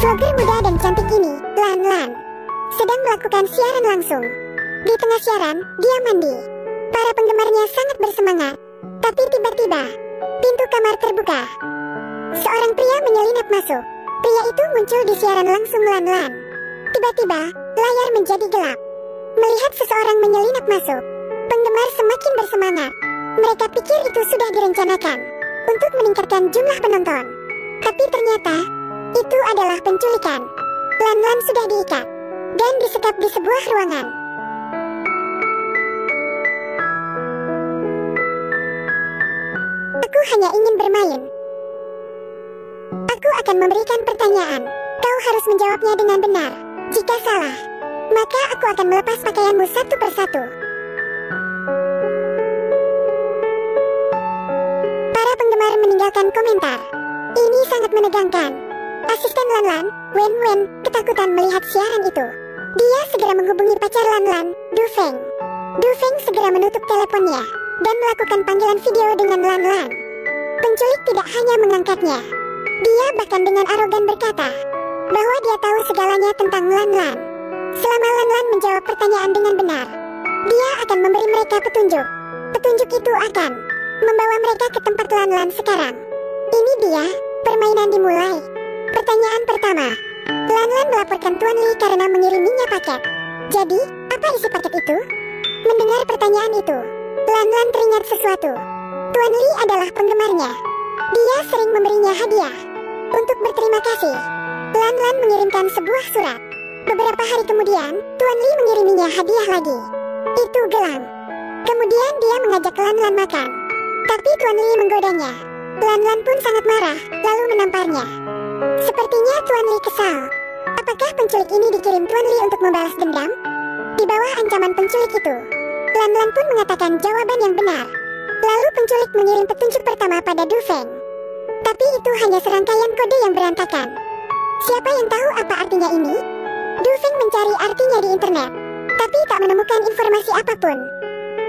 Vlogger muda dan cantik ini, Lan Lan, sedang melakukan siaran langsung. Di tengah siaran, dia mandi. Para penggemarnya sangat bersemangat. Tapi tiba-tiba, pintu kamar terbuka. Seorang pria menyelinap masuk. Pria itu muncul di siaran langsung Lan Lan. Tiba-tiba, layar menjadi gelap. Melihat seseorang menyelinap masuk, penggemar semakin bersemangat. Mereka pikir itu sudah direncanakan untuk meningkatkan jumlah penonton. Tapi ternyata, itu adalah penculikan. Lan Lan sudah diikat dan disekap di sebuah ruangan. Aku hanya ingin bermain. Aku akan memberikan pertanyaan. Kau harus menjawabnya dengan benar. Jika salah, maka aku akan melepas pakaianmu satu persatu. Para penggemar meninggalkan komentar. Ini sangat menegangkan. Asisten Lan Lan, Wen Wen, ketakutan melihat siaran itu. Dia segera menghubungi pacar Lan Lan, Du Feng. Du Feng segera menutup teleponnya dan melakukan panggilan video dengan Lan Lan. Penculik tidak hanya mengangkatnya. Dia bahkan dengan arogan berkata bahwa dia tahu segalanya tentang Lan Lan. Selama Lan Lan menjawab pertanyaan dengan benar, dia akan memberi mereka petunjuk. Petunjuk itu akan membawa mereka ke tempat Lan Lan sekarang. Ini dia, permainan dimulai. Pertanyaan pertama. Lan Lan melaporkan Tuan Li karena mengiriminya paket. Jadi, apa isi paket itu? Mendengar pertanyaan itu, Lan Lan teringat sesuatu. Tuan Li adalah penggemarnya. Dia sering memberinya hadiah. Untuk berterima kasih, Lan Lan mengirimkan sebuah surat. Beberapa hari kemudian, Tuan Li mengiriminya hadiah lagi. Itu gelang. Kemudian dia mengajak Lan Lan makan. Tapi Tuan Li menggodanya. Lan Lan pun sangat marah, lalu menamparnya. Sepertinya Tuan Li kesal. Apakah penculik ini dikirim Tuan Li untuk membalas dendam? Di bawah ancaman penculik itu, Lan Lan pun mengatakan jawaban yang benar. Lalu penculik mengirim petunjuk pertama pada Du Feng. Tapi itu hanya serangkaian kode yang berantakan. Siapa yang tahu apa artinya ini? Du Feng mencari artinya di internet, tapi tak menemukan informasi apapun.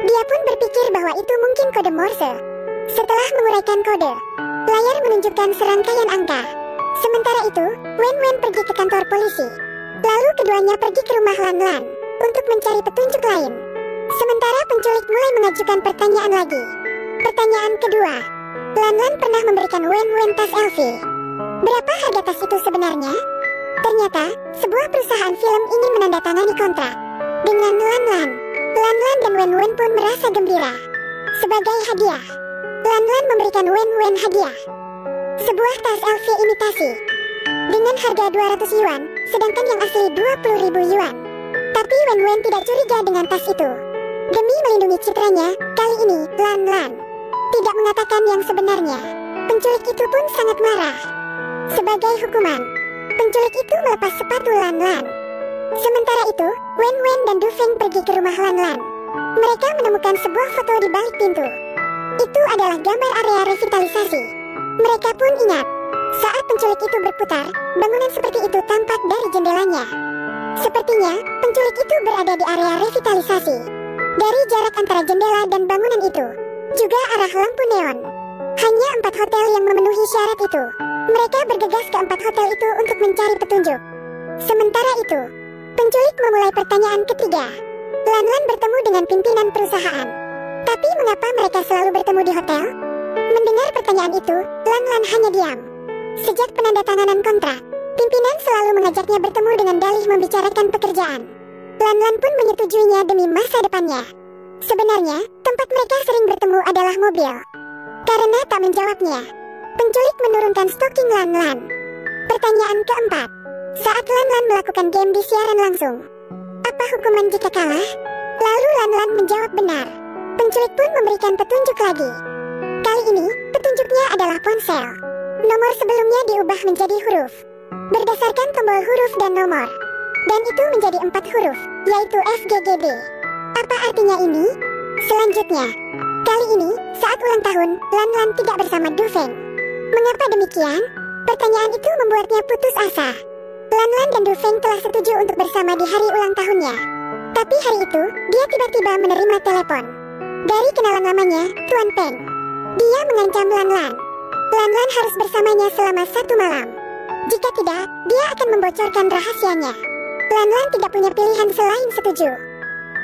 Dia pun berpikir bahwa itu mungkin kode Morse. Setelah menguraikan kode, layar menunjukkan serangkaian angka. Sementara itu, Wen Wen pergi ke kantor polisi. Lalu keduanya pergi ke rumah Lan Lan untuk mencari petunjuk lain. Sementara penculik mulai mengajukan pertanyaan lagi. Pertanyaan kedua, Lan Lan pernah memberikan Wen Wen tas LV. Berapa harga tas itu sebenarnya? Ternyata, sebuah perusahaan film ingin menandatangani kontrak dengan Lan Lan. Lan Lan dan Wen Wen pun merasa gembira. Sebagai hadiah, Lan Lan memberikan Wen Wen hadiah sebuah tas LV imitasi dengan harga 200 yuan, sedangkan yang asli 20.000 yuan. Tapi Wen Wen tidak curiga dengan tas itu. Demi melindungi citranya, kali ini Lan Lan tidak mengatakan yang sebenarnya. Penculik itu pun sangat marah. Sebagai hukuman, penculik itu melepas sepatu Lan Lan. Sementara itu, Wen Wen dan Du Feng pergi ke rumah Lan Lan. Mereka menemukan sebuah foto di balik pintu. Itu adalah gambar area revitalisasi. Mereka pun ingat, saat penculik itu berputar, bangunan seperti itu tampak dari jendelanya. Sepertinya, penculik itu berada di area revitalisasi. Dari jarak antara jendela dan bangunan itu, juga arah lampu neon. Hanya 4 hotel yang memenuhi syarat itu. Mereka bergegas ke 4 hotel itu untuk mencari petunjuk. Sementara itu, penculik memulai pertanyaan ketiga. Lan Lan bertemu dengan pimpinan perusahaan. Tapi mengapa mereka selalu bertemu di hotel? Mendengar pertanyaan itu, Lan Lan hanya diam. Sejak penandatanganan kontrak, pimpinan selalu mengajaknya bertemu dengan dalih membicarakan pekerjaan. Lan Lan pun menyetujuinya demi masa depannya. Sebenarnya, tempat mereka sering bertemu adalah mobil. Karena tak menjawabnya, penculik menurunkan stoking Lan Lan. Pertanyaan keempat, saat Lan Lan melakukan game di siaran langsung, apa hukuman jika kalah? Lalu Lan Lan menjawab benar. Penculik pun memberikan petunjuk lagi. Kali ini, petunjuknya adalah ponsel. Nomor sebelumnya diubah menjadi huruf, berdasarkan tombol huruf dan nomor. Dan itu menjadi 4 huruf, yaitu FGGB. Apa artinya ini? Selanjutnya, kali ini, saat ulang tahun, Lan Lan tidak bersama Du Feng. Mengapa demikian? Pertanyaan itu membuatnya putus asa. Lan Lan dan Du Feng telah setuju untuk bersama di hari ulang tahunnya. Tapi hari itu, dia tiba-tiba menerima telepon dari kenalan lamanya, Tuan Peng. Dia mengancam Lan Lan. Lan Lan harus bersamanya selama 1 malam. Jika tidak, dia akan membocorkan rahasianya. Lan Lan tidak punya pilihan selain setuju.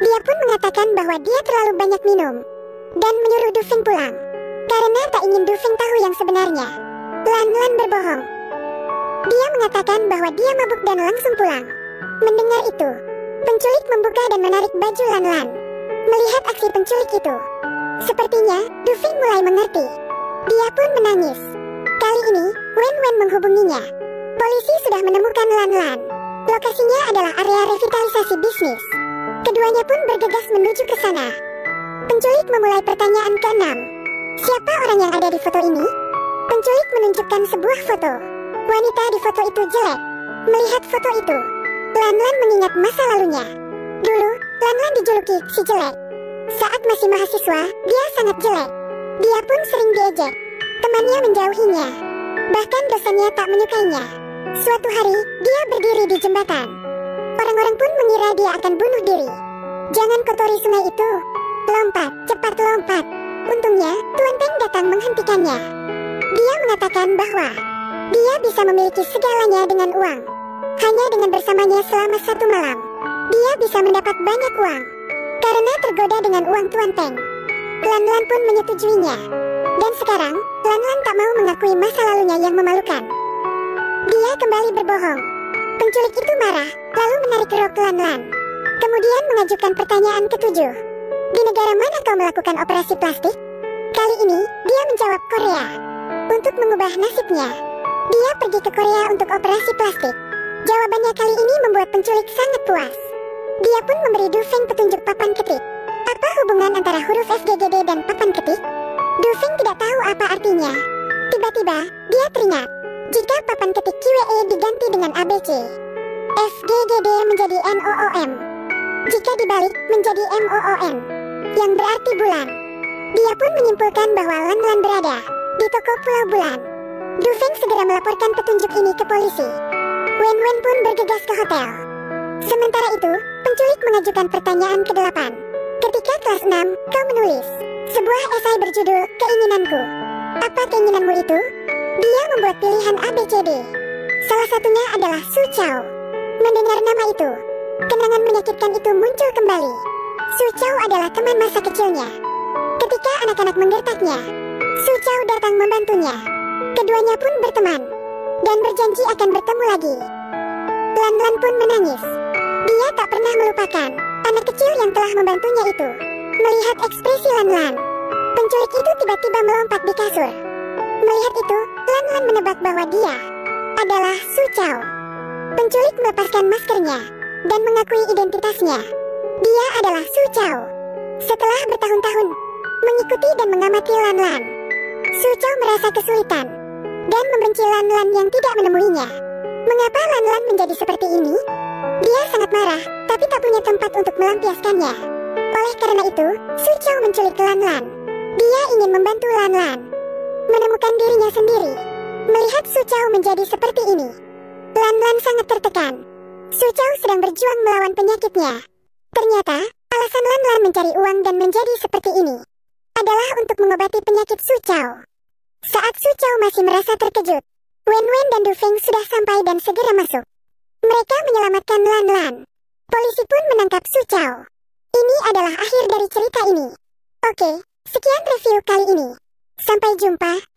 Dia pun mengatakan bahwa dia terlalu banyak minum dan menyuruh Du Feng pulang karena tak ingin Du Feng tahu yang sebenarnya. Lan Lan berbohong. Dia mengatakan bahwa dia mabuk dan langsung pulang. Mendengar itu, penculik membuka dan menarik baju Lan Lan. Melihat aksi penculik itu, sepertinya Du Feng mulai mengerti. Dia pun menangis. Kali ini, Wen Wen menghubunginya. Polisi sudah menemukan Lan Lan. Lokasinya adalah area revitalisasi bisnis. Keduanya pun bergegas menuju ke sana. Penculik memulai pertanyaan ke-6. Siapa orang yang ada di foto ini? Penculik menunjukkan sebuah foto. Wanita di foto itu jelek. Melihat foto itu, Lan Lan mengingat masa lalunya. Dulu, Lan Lan dijuluki si jelek. Saat masih mahasiswa, dia sangat jelek. Dia pun sering diejek. Temannya menjauhinya. Bahkan dosennya tak menyukainya. Suatu hari, dia berdiri di jembatan. Orang-orang pun mengira dia akan bunuh diri. Jangan kotori sungai itu. Lompat, cepat lompat. Untungnya, Tuan Peng datang menghentikannya. Dia mengatakan bahwa dia bisa memiliki segalanya dengan uang. Hanya dengan bersamanya selama 1 malam, dia bisa mendapat banyak uang. Karena tergoda dengan uang Tuan Peng, Lan Lan pun menyetujuinya. Dan sekarang, Lan Lan tak mau mengakui masa lalunya yang memalukan. Dia kembali berbohong. Penculik itu marah, lalu menarik rok Lan Lan. Kemudian mengajukan pertanyaan ke-7. Di negara mana kau melakukan operasi plastik? Kali ini, dia menjawab Korea. Untuk mengubah nasibnya, dia pergi ke Korea untuk operasi plastik. Jawabannya kali ini membuat penculik sangat puas. Dia pun memberi Du Feng petunjuk papan ketik. Apa hubungan antara huruf FGGD dan papan ketik? Du Feng tidak tahu apa artinya. Tiba-tiba, dia teringat. Jika papan ketik QWE diganti dengan ABC, FGGD menjadi NOOM. Jika dibalik menjadi MOON, yang berarti bulan. Dia pun menyimpulkan bahwa Lan Lan berada di toko Pulau Bulan. Du Feng segera melaporkan petunjuk ini ke polisi. Wen Wen pun bergegas ke hotel. Sementara itu, penculik mengajukan pertanyaan ke-8. Ketika kelas 6, kau menulis sebuah esai berjudul Keinginanku. Apa keinginanmu itu? Dia membuat pilihan ABCD. Salah satunya adalah Su Chao. Mendengar nama itu, kenangan menyakitkan itu muncul kembali. Su Chao adalah teman masa kecilnya. Ketika anak-anak menggertaknya, Su Chao datang membantunya. Keduanya pun berteman dan berjanji akan bertemu lagi. Lan Lan pun menangis. Dia tak pernah melupakan anak kecil yang telah membantunya itu. Melihat ekspresi Lan Lan, penculik itu tiba-tiba melompat di kasur. Melihat itu, Lan Lan menebak bahwa dia adalah Su Chao. Penculik melepaskan maskernya dan mengakui identitasnya. Dia adalah Su Chao. Setelah bertahun-tahun mengikuti dan mengamati Lan Lan, Su Chao merasa kesulitan dan membenci Lan Lan yang tidak menemuinya. Mengapa Lan Lan menjadi seperti ini? Dia sangat marah, tapi tak punya tempat untuk melampiaskannya. Oleh karena itu, Su Chao menculik Lan Lan. Dia ingin membantu Lan Lan menemukan dirinya sendiri. Melihat Su Chao menjadi seperti ini, Lan Lan sangat tertekan. Su Chao sedang berjuang melawan penyakitnya. Ternyata, alasan Lan Lan mencari uang dan menjadi seperti ini adalah untuk mengobati penyakit Su Chao. Saat Su Chao masih merasa terkejut, Wen Wen dan Du Feng sudah sampai dan segera masuk. Mereka menyelamatkan Lan Lan. Polisi pun menangkap Su Chao. Ini adalah akhir dari cerita ini. Oke, sekian review kali ini. Sampai jumpa.